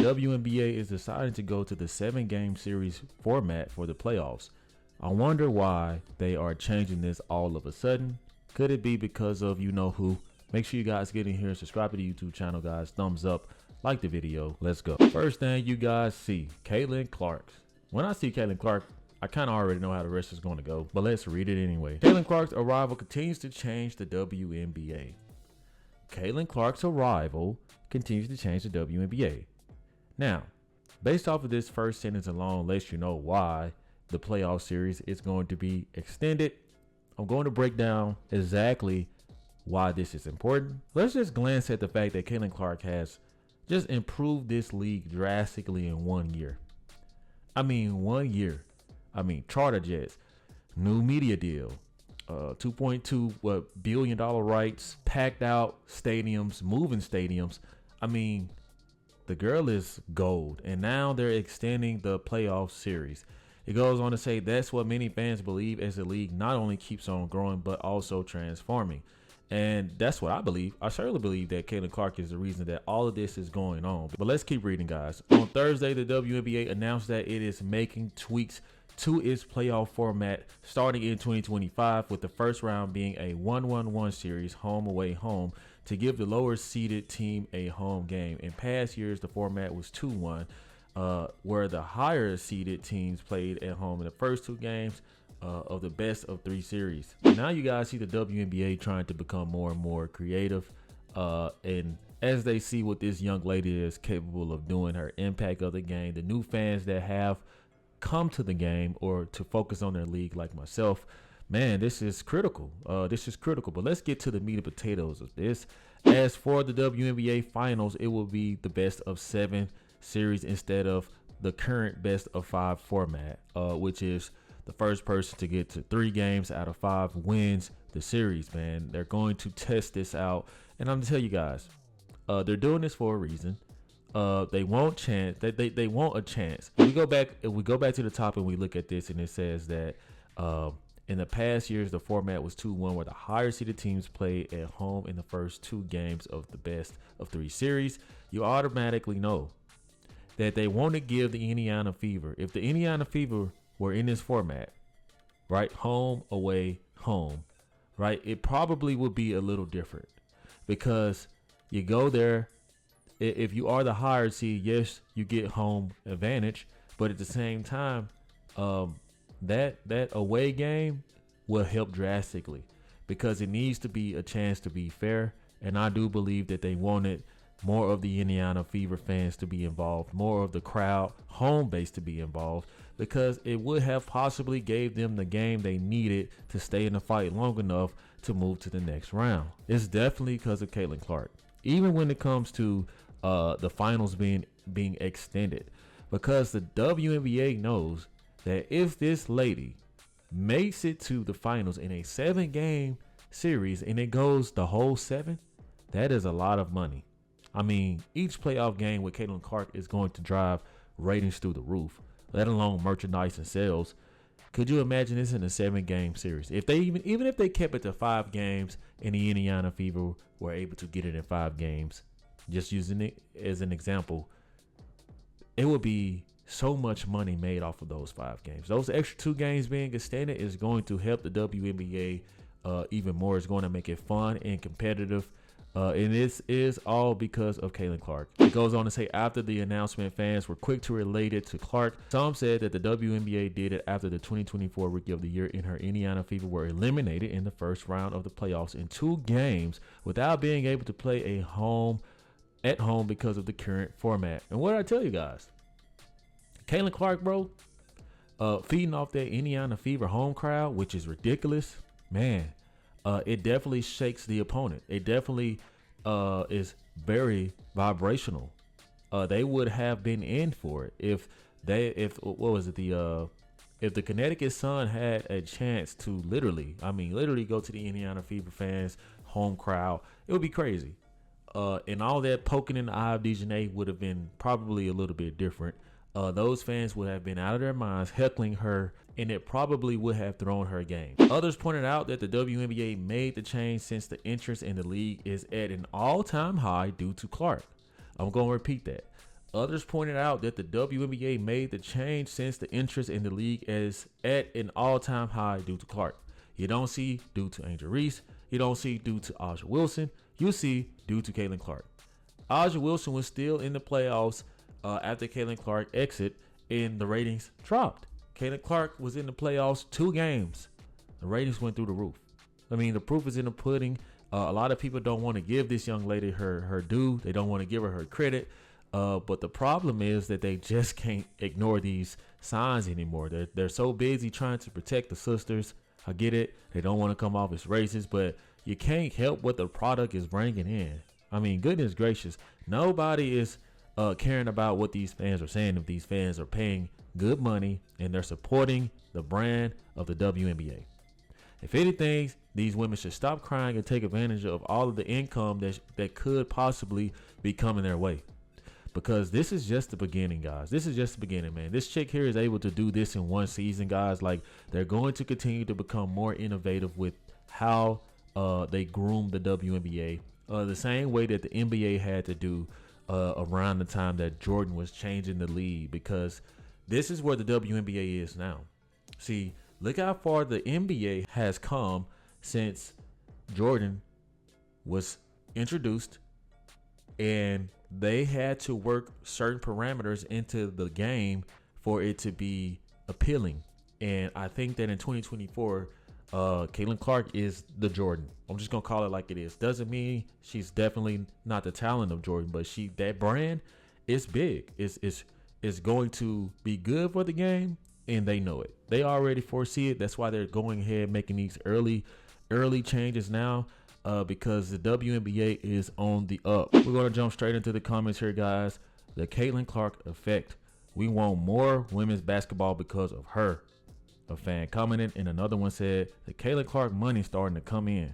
WNBA is deciding to go to the 7-game series format for the playoffs. I wonder why they are changing this all of a sudden. Could it be because of you know who? Make sure you guys get in here and subscribe to the YouTube channel, guys. Thumbs up, like the video. Let's go. First thing you guys see, Caitlin Clark. When I see Caitlin Clark, I kind of already know how the rest is going to go, but let's read it anyway. Caitlin Clark's arrival continues to change the WNBA. Caitlin Clark's arrival continues to change the WNBA. Now, based off of this first sentence alone lets you know why the playoff series is going to be extended. I'm going to break down exactly why this is important. Let's just glance at the fact that Caitlin Clark has just improved this league drastically in 1 year. I mean, 1 year. I mean, charter jets, new media deal, $2.2 billion rights, packed out stadiums, moving stadiums. I mean, the girl is gold, and now they're extending the playoff series. It goes on to say that's what many fans believe as the league not only keeps on growing, but also transforming. And that's what I believe. I certainly believe that Caitlin Clark is the reason that all of this is going on. But let's keep reading, guys. On Thursday, the WNBA announced that it is making tweaks to its playoff format starting in 2025, with the first round being a 1-1-1 series, home away home, to give the lower seeded team a home game. In past years, the format was 2-1, where the higher seeded teams played at home in the first 2 games of the best of 3 series. Now you guys see the WNBA trying to become more and more creative, and as they see what this young lady is capable of doing, her impact of the game, the new fans that have come to the game or to focus on their league like myself, man, this is critical. But let's get to the meat and potatoes of this. As for the WNBA finals, it will be the best of 7 series instead of the current best of 5 format, which is the first person to get to 3 games out of 5 wins the series. Man, they're going to test this out, and I'm gonna tell you guys, they're doing this for a reason. They want chance. They want a chance. If we go back to the top and we look at this, and it says that in the past years the format was 2-1, where the higher seeded teams played at home in the first 2 games of the best of 3 series. You automatically know that they want to give the Indiana Fever, if the Indiana Fever were in this format, right, home, away, home, right, it probably would be a little different, because you go there. If you are the higher seed, yes, you get home advantage, but at the same time, that away game will help drastically, because it needs to be a chance to be fair. And I do believe that they wanted more of the Indiana Fever fans to be involved, more of the crowd, home base to be involved, because it would have possibly gave them the game they needed to stay in the fight long enough to move to the next round. It's definitely because of Caitlin Clark. Even when it comes to the finals being extended, because the WNBA knows that if this lady makes it to the finals in a 7-game series and it goes the whole 7, that is a lot of money. I mean, each playoff game with Caitlin Clark is going to drive ratings through the roof, let alone merchandise and sales. Could you imagine this in a 7-game series? If they even if they kept it to 5 games and the Indiana Fever were able to get it in 5 games, just using it as an example, it would be so much money made off of those 5 games. Those extra 2 games being extended is going to help the WNBA even more. It's going to make it fun and competitive. And this is all because of Caitlin Clark. It goes on to say, after the announcement, fans were quick to relate it to Clark. Some said that the WNBA did it after the 2024 Rookie of the Year and her Indiana Fever were eliminated in the first round of the playoffs in 2 games without being able to play at home because of the current format. And what did I tell you guys? Caitlin Clark, bro, feeding off that Indiana Fever home crowd, which is ridiculous, man. It definitely shakes the opponent. It definitely is very vibrational. They would have been in for it if the Connecticut Sun had a chance to literally go to the Indiana Fever fans home crowd. It would be crazy. And all that poking in the eye of Dejanay would have been probably a little bit different. Those fans would have been out of their minds heckling her, and it probably would have thrown her game. Others pointed out that the WNBA made the change since the interest in the league is at an all-time high due to Clark. I'm going to repeat that. Others pointed out that the WNBA made the change since the interest in the league is at an all-time high due to Clark. You don't see due to Angel Reese. You don't see due to Aja Wilson. You see due to Caitlin Clark. Aja Wilson was still in the playoffs after Caitlin Clark exit, and the ratings dropped. Caitlin Clark was in the playoffs 2 games. The ratings went through the roof. I mean, the proof is in the pudding. A lot of people don't want to give this young lady her due. They don't want to give her credit. But the problem is that they just can't ignore these signs anymore. They're so busy trying to protect the sisters. I get it. They don't want to come off as racist, but you can't help what the product is bringing in. I mean, goodness gracious. Nobody is caring about what these fans are saying if these fans are paying good money and they're supporting the brand of the WNBA. If anything, these women should stop crying and take advantage of all of the income that could possibly be coming their way. Because this is just the beginning, guys. This is just the beginning, man. This chick here is able to do this in 1 season, guys. Like, they're going to continue to become more innovative with how they groom the WNBA. The same way that the NBA had to do around the time that Jordan was changing the league. Because this is where the WNBA is now. See, look how far the NBA has come since Jordan was introduced, and they had to work certain parameters into the game for it to be appealing. And I think that in 2024, Caitlin Clark is the Jordan. I'm just gonna call it like it is. Doesn't mean she's definitely not the talent of Jordan, but that brand is big. It's going to be good for the game, and they know it. They already foresee it. That's why they're going ahead making these early changes now. Because the WNBA is on the up. We're going to jump straight into the comments here, guys. The Caitlin Clark effect. We want more women's basketball because of her. A fan commented, and another one said, the Caitlin Clark money starting to come in.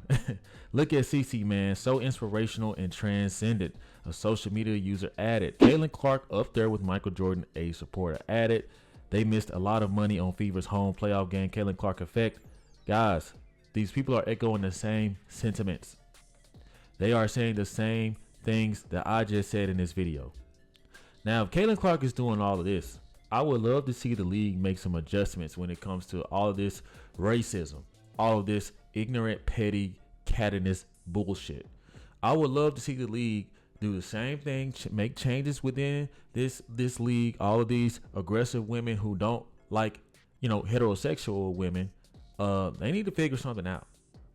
Look at CC, man. So inspirational and transcendent. A social media user added. Caitlin Clark up there with Michael Jordan, a supporter added. They missed a lot of money on Fever's home playoff game. Caitlin Clark effect. Guys, these people are echoing the same sentiments. They are saying the same things that I just said in this video. Now, if Caitlin Clark is doing all of this, I would love to see the league make some adjustments when it comes to all of this racism, all of this ignorant, petty, cattiness bullshit. I would love to see the league do the same thing, make changes within this league. All of these aggressive women who don't like, heterosexual women, they need to figure something out,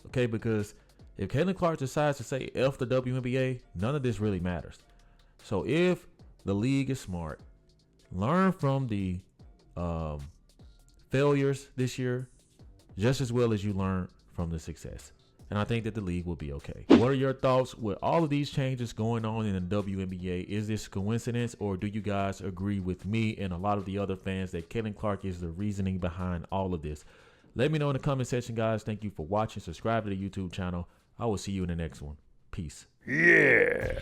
okay? Because if Caitlin Clark decides to say F the WNBA, none of this really matters. So if the league is smart, learn from the failures this year just as well as you learn from the success. And I think that the league will be okay. What are your thoughts with all of these changes going on in the WNBA? Is this coincidence, or do you guys agree with me and a lot of the other fans that Caitlin Clark is the reasoning behind all of this? Let me know in the comment section, guys. Thank you for watching. Subscribe to the YouTube channel. I will see you in the next one. Peace. Yeah.